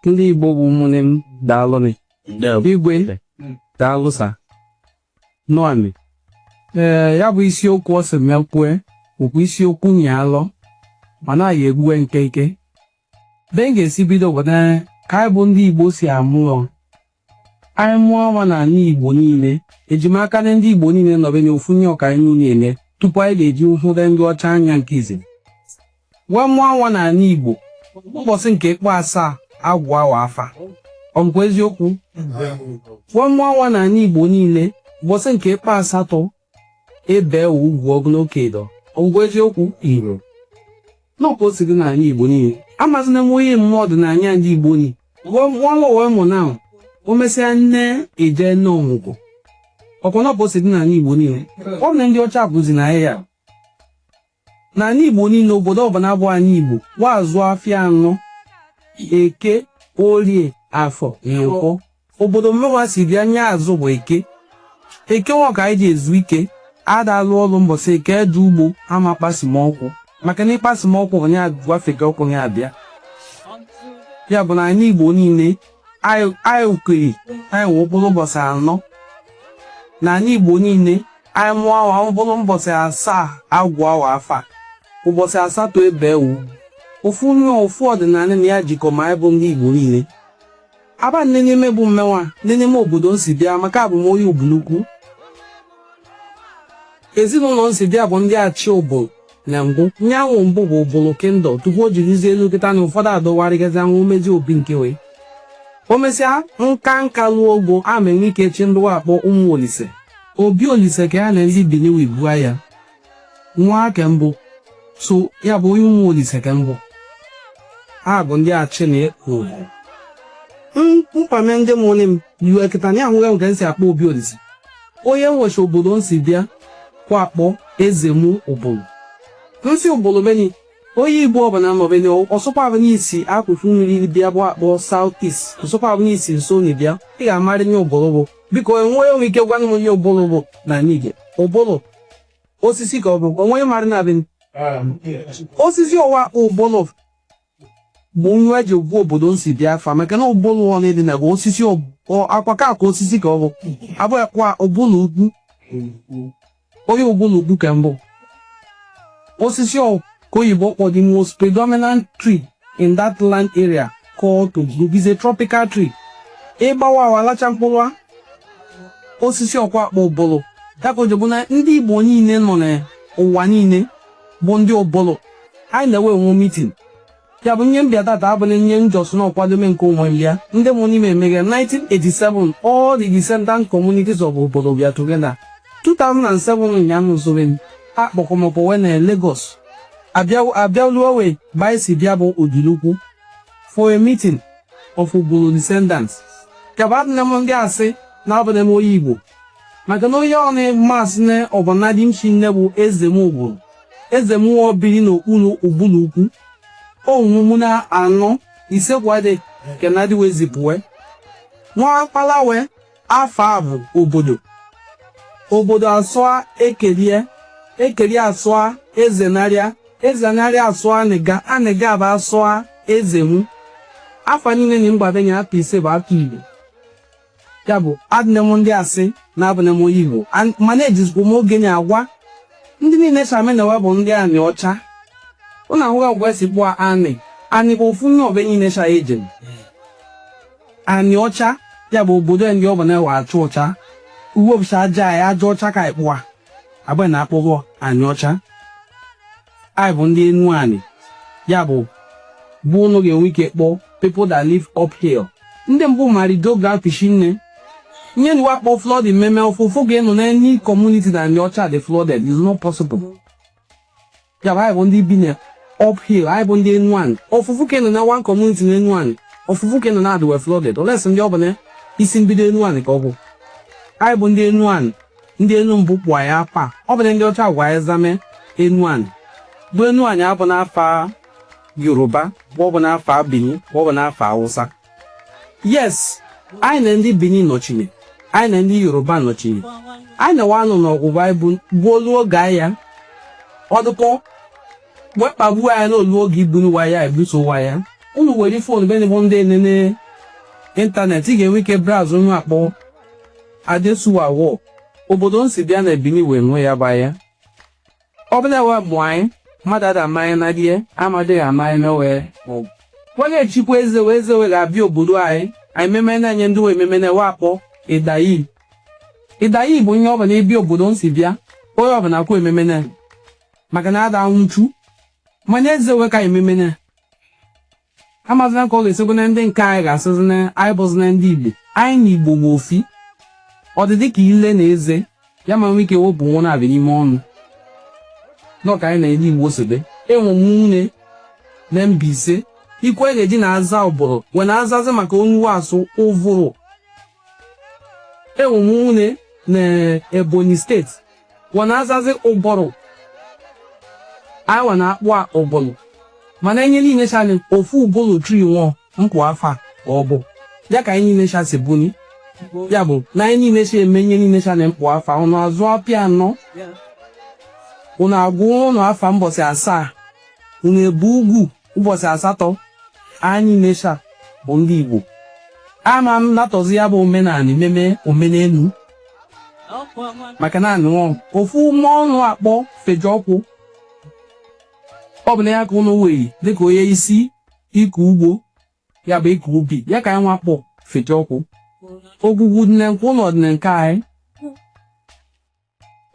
ndị Igbo bụ ụmụnne m daalụ igwe daalụ sa nọọnị ya bụ isiokwu ọ sị mekwue bụkwa isiokwu nyalọ mana ya egbue nke be m ga-esi bido bụ na ka anyị bụ ndị Igbo si amụọ anyị mụọ nwa n'ala Igbo niile ejimaka na ndị Igbo niile nọbe n'ofu nye ọka anyị niile tupu anyị ga-eji hụre ndị ọcha anya nke izi wee mụọ nwa n'ala Igbo ụbọchị nke ikpe asaa agwụ awa afa ọ bụkwa eziokwu wee mụọ nwa n'ala Igbo niile ụbọchị nke ikpe asatọ ebe ugwu ogologo edo ọ bụkwa eziokwu Igbo n'ọkwa o si dị n'ala Igbo niile amazina m onye mmụọ dị n'anya ndị Igbo niile nwa wee mụ na o mesịa nne eje nne ọmụgwọ ọkwa n'ọkwa o si dị n'ala Igbo niile ọ bụ na ndị ọcha bụzi na ya n'ala Igbo niile obodo ọbụla abụọ anyị Igbo wazụ afịa anọ Eke Orie Afọ Nkwọ obodo mmewa si dị anya azụ bụ Eke nwa ka anyị ji ezu ike adalụ ọrụ mbọsị Eke eje ugbo ama kpasimọkwụ maka na ịkpasimọkwụ onye agwafega ọkwụ ya abịa ya bụ na anyị Igbo niile anyị ukiri anyị wee ụbụrụ ụbọchị anọ na anyị Igbo niile anyị mụọ awa ụbụrụ mbọsị asaa agwụ awa afa ụbọchị asatọ ebe ewu ofu ọdịnala na ya jikọ ma anyị bụ ndị Igbo niile aba nne n'ime bụ mmenwa nne n'ime obodo nsi bịa maka abụmoyi Ubulukwu ezinụlọ nsi bịa bụ ndị achị ụbụrụ na mbụ nyanwụ mbụ bụ ụbụrụ kendọ tupu o jirizie elu kịta na ụfọdụ adọwarịgazi anwụ mezi obi nke wee o mesịa nka ruo ogo ama enwe ike chi ndị akpọ ụmụ Olise Obi Olise ka ya na ndị Benin ibu ya nwa ke mbụ so ya bụ onye ụmụ Olise ke mbụ ha bụ ndị achị na mkpame ndị mụrụ m iwe kịta na ahụghị nke nsi akpọ Obi Olise onye nwechi obodo nsi bịa kwa akpọ eze mụ ụbụrụ nsi ụbụrụ beni onye Igbo ọbụla nọbeni ọsọkwa n'isi akụkụ mmiri bịa bụ akpọ South East ọsọkwa n'isi nso na bịa ị ga-amarị nye ụbụrụ bụ biko enweghị onwe ike gwa m onye ụbụrụ bụ na n'ige ụbụrụ osisi ka ọ bụ onwe marị na beni osisi ọwa ụbụrụ bụ nwa eji gbuo obodo nsi bịa afa maka na ụbụrụ ọ na-edi na bụ osisi akwaka aka osisi ka ọ bụ abụghịkwa ụbụrụ ugwu onye ụbụrụ ugwu ka mbụ osisi ka oyibo kpọ the most predominant tree in that land area called Togbu is a tropical tree ịgbawa awalacha mkpụrụ osisi ọkwa akpọ ụbụrụ ya ka o ji bụ na ndị Igbo niile nọ n'ụwa niile bụ ndị ụbụrụ anyị na-ewe onwe meeting ya bụ nye mbịa tata abụghị nye njọsụ na ọkwadome nke onwe mbịa ndị mụ n'ime emeghe 1987 all the descendant communities of obodo bịa together 2007 ya nụzore m akpọkọmọkọ wee na Lagos abịaluo wee baisi bịa bụ Odilukwu for a meeting of Ogbolo descendants ya bụ adịna m ndị asị na abụghị m onye Igbo maka na onye ọnụ masị na ọbụna dị mchi nne bụ eze m Ogbolo eze m nwa biri n'okpuru Ubulukwu omumu na anọ ise kwade kenadi wezipụwe nwa akpala wee afọ abụ obodo asụa ekeri asụa eze narịa asụa anịga bụ asụa eze mụ afọ niile na mgbabenye afọ ise bụ afọ Igbo ya bụ adịna m ndị asị na abụna m onye Igbo mana ejizikwa m oge na agwa ndị niile chame na we bụ ndị anị ọcha ụnụ ahụghị ọgwụ esi kpụọ anị bụ ofu nye ọbe niile cha ejem anị ọcha ya bụ obodo ndị ọbụla ewe achụ ọcha uwe ọbụcha aja ya aja ọcha ka ịkpụa abụghị na akpụghọ anị ọcha anyị bụ ndị enu anị ya bụ ụnụ ga-enwe ike kpọọ people that live uphill ndị mbụ marido ga-apishi nne nye na wakpo flooding mmemme ofufu ga-enụ na any community na anị ọcha dị flooded is not possible ya bụ anyị bụ ndị bi na uphill anyị bụ ndị enu anị ofufu ka enụ na one community na enu anị ofufu ka enụ na adịwe flooded oles ndị ọ bụ na isi mbido enu anị ka ọ bụ anyị bụ ndị enu anị ndị enu mbụ kpụa ya apa ọ bụ na ndị ọcha gwa ya zame enu anị bụ enu anị abụ n'afa Yoruba bụ ọ bụ n'afa Benin bụ ọ bụ n'afa Hausa yes anyị na ndị Benin nọchiri anyị na ndị Yoruba nọchiri anyị na-ewe anụ n'ọgwụgwụ anyị bụ olu oge ahịa ọdụkọ wekpagbuo ya n'olu oge ibunu wa ya ebuso wa ya unu were phone be bụ ndị nene internet ị ga-enwe ike browse onye akpọ Adesuwa War obodo nsi bịa na Benin wee nwe ya ba ya ọ bụla wa mụ anyị mmadụ ada amaghị na die amadịghị amaghị na wee onye echikwa eze wee ga-abịa obodo anyị meme na-enye ndị wee meme na wakpọ Idayi bụ ihe ọ bụla ebi obodo nsi bịa onye ọbụla kwa ememe na maka na ada nwụchu mana eze wee ka ememe na amazina ka ọ ga-esikwa na ndị nke anyị ga-asịzi na anyị bụzi na ndị Igbo anyị na Igbo bụ ofi ọdịdị ka ile na eze ya ma nwee ike wepụ nwa na-abịa n'ime ọnụ n'ọka anyị na-ele Igbo sobe enwe nwunye na Mbaise ikwe ga-eji na-aza ụbụrụ wee na-azazi maka onye asụ ụvụrụ enwe nwunye na Ebonyi steeti wee na-azazi ụbụrụ anyị wee na-akpụ ụbụrụ mana enye niile chani ofu ụbụrụ tri nwụọ mkpụ afa ọ bụ ya ka anyị niile chasi buni ya bụ na anyị niile chi eme nye niile chani mkpụ afa ụnụ azụ apịa anọ ụnụ agwụ ụnụ afa mbọsị asaa ụnụ ebu ugwu ụbọchị asatọ anyị niile bụ ndị Igbo ama m natọzi ya bụ omenala meme omenelu maka na anụ ofu mmọnụ akpọ Fejọkwụ ọ bụ na ya ka ụnụ wee dịka onye isi ịkọ ugbo ya bụ ịkọ ubi ya ka anyị nwakpọ Fejọkwụ ogwugwu dị na nkwa ụlọ ọdịna nke anyị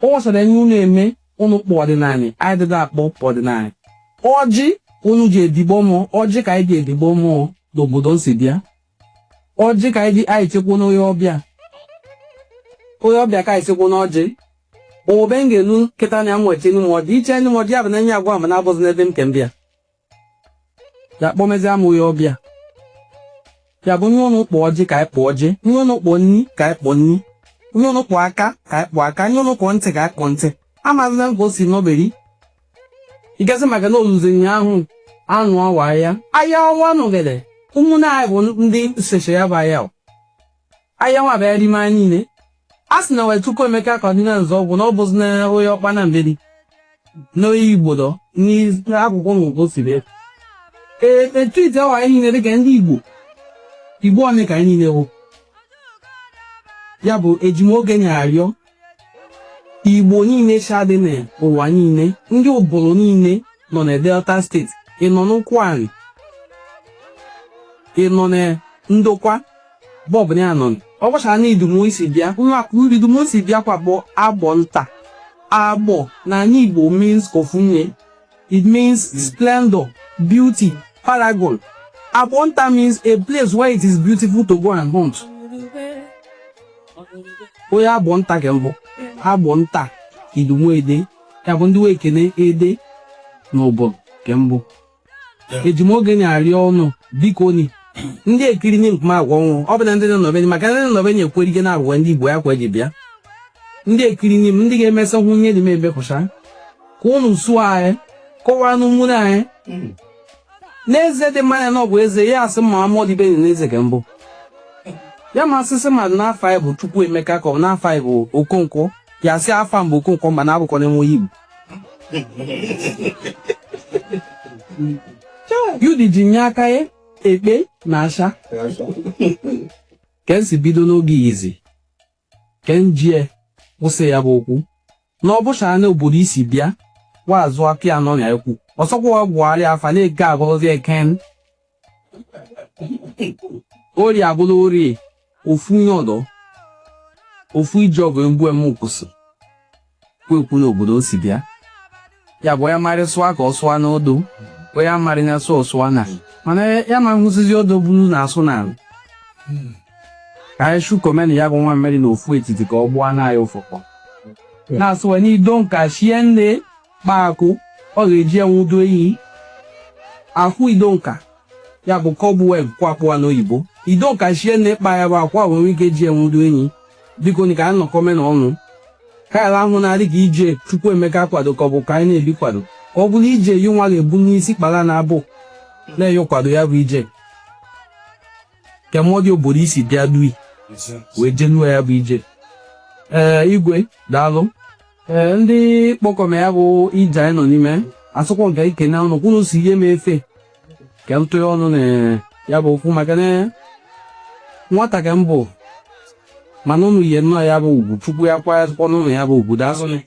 ọ sọrọ enye ụnụ eme ụnụ kpọ ọdịnala anyị dịda akpọ ọdịnala ọjị ụnụ ji edigbo mmụọ ọjị ka anyị ji edigbo mmụọ n'obodo nsi bịa ọjị ka anyị chekwa n'onye ọbịa ka anyị chekwa n'ọjị obe m ga-elu nkịta na amụeche n'ime ọjị iche n'ime ọjị ya bụ na enye agwa ma na-abụzi n'ebe m ke mbịa ya kpọmezi amụghị ọbịa ya bụ nye ụnụ kpọ ọjị ka anyị kpọ ọjị nye ụnụ kpọ nni ka anyị kpọ nni nye ụnụ kpọ aka ka anyị kpọ aka nye ụnụ kpọ ntị ka anyị kpọ ntị amazina nke o si n'oberi ịgasị maka na oluzi ahụ anụ ọwa ahịa ọnwa nụgede ụmụnne anyị bụ ndị seche ya bụ ahịa nwa bịa rime anyị niile a sị na wee Chukwu Emeka ka ọdịna nzọ ọgwụ na ọ bụzi na onye ọkpa na mbedi n'onye Igbo dọ n'akwụkwọ n'ụtụ siri etiti ọwa anyị niile dịka ndị Igbo ọnị ka anyị niile bụ ya bụ ejimoge na-arịọ Igbo niile chadị n'ụwa niile ndị obodo niile nọ na Delta steeti ị nọ n'Ụkwụani ị nọ na Ndokwa bọbụ ya nọ ọ gbachara na Idumo isi bịa Idumo isi bịa kwakpọ agbọ nta agbọ na anyị Igbo means kofunye it means splendor beauty paragon agbọ nta means a place where it is beautiful to go and hunt onye agbọ nta ke mbụ agbọ nta Idumo ede ya bụ ndị wee kene ede n'ụbọchị ke mbụ ejimoge na-arịọ ọnụ biko ni ndị ekiri ni mkpụma agwa ọnwụ ọ bụ na ndị nọ n'obenye maka ndị nọ n'obenye ekwerige na agwa ndị Igbo ya kwa ji bịa ndị ekiri ni ndị ga-emesa hụ nye dị m ebepụcha ka ụnụ sụọ anyị kọwaa n'ụmụnne anyị n'eze dị mmanya na ọ bụ eze ya asị ma amọdịbeghị n'eze ke mbụ ya ma asịsị mmadụ n'afọ anyị bụ Chukwu Emeka ka ọ n'afọ anyị bụ Okonkwo ya asị afọ mbụ Okonkwo ma na abụkọ n'enwe Igbo Yudi ji nye aka ya ekpe na asha ke si bido n'oge izi ke njie kwụsị ya bụ okwu na ọ bụchara na obodo isi bịa wazụ aka anọ na ekwu ọsọkwa Buhari afa na-ege agọzi eken ori abụla ori ofu nye ọdọ ofu ije ọgụ mgbu eme kwụsị kwekwu n'obodo o si bịa ya bụ ya marị sụa ka ọ sụa n'odo onye amarị na asụ ọsụwa na mana ya ma nhụzizi odo buru na asụ na ka anyị shukomena ya bụ nwa mmeri na ofu etiti ka ọ gbụa na anyị ụfọkọ na-asụwa n'ido nka shie nne kpaakụ ọ ga-eji enwudo ehi ahụ ido nka ya bụ kọbụweb kwakpụwa n'oyibo ido nka shie nne kpa ya bụ akwa nwere ike ji enwudo enyi biko ni ka anyị nọkọme na ọnụ ka ala ahụ na-adị ka ije Chukwu Emeka kwado ka ọ bụ ka anyị na-ebi kwado ka ọ bụrụ ije yi nwa ga-ebu n'isi kpara na-abụ na-enye kwado ya bụ ije kemọdị obodo isi bịa dui wee jenuo ya bụ ije igwe daalụ ndị kpọkọma ya bụ ije anyị nọ n'ime asụkwọ nke ike na ụnụ kwụnụ si ihe m efe ka m tụọ ọnụ na ya bụ okwu maka na nwata ka m bụ mana unu yi nnọọ ya bụ ugwu chukwu ya kwa ọnụ na ya bụ ugwu dasụnị